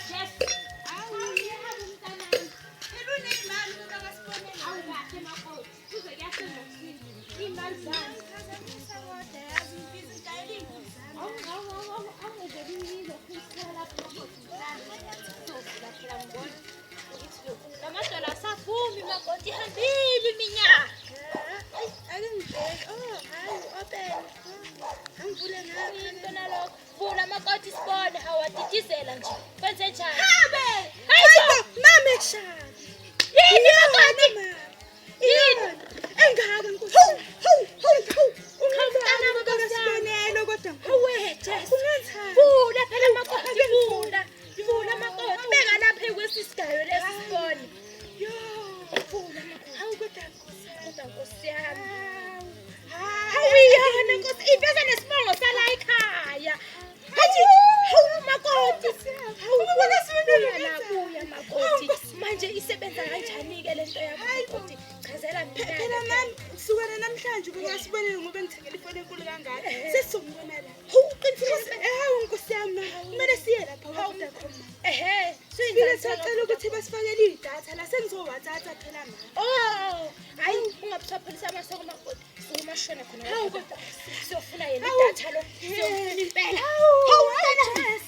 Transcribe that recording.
Yes. Awu yebo mntanami. Elunezimali kunakasibonela. Awu kahle makoti. Kuze kuyasenza kusini. Imali zami. Ngizamisa kodwa yazi imbizo idayile inguzami. Awu ngelinye futhi lapho makoti. Ngizofuna phela ngibona ukuthi lokhu lamadolo asafumi makoti ihambile iminyaka. Hayi ake ngibheke. Oh hayi open. Angivule ngapha intona lokho. Vula makoti sibone hawadidizela nje. Kwenze njani? Habe! Hayibo mama ekushaya. Yini makoti? Yini? Engaka nkosi. Ungazana ngokasibonelo kodwa. Awethe. Ungenzani? Vula phela makoti vula. Vula makoti beka lapha ekwesisigayo lesibone. Yo, vula makoti. Hawu kodwa nkosi yami. Awuyona nkosi iveza nesibongo sala ekhaya. Hawu makoti. Ubona sibonela kuya makoti. Manje isebenza kanjani ke lento yakho makoti? Chazela mina. Phela mami kusukela namhlanje kungasibonela ngoba ngithengele ifoni enkulu kangaka. Sesizongibona la. Hawu qinisile. Hawu nkosi yami. Kumele siye lapha kodwa khona. Sifike sicela ukuthi basifakele idatha la sengizowathatha phela mama. Oh, hayi ungabusaphelisa amasoko makoti. Sumashona khona. Hawu kodwa siyofuna yena idatha lo. Siyofuna impela. Hawu mntana.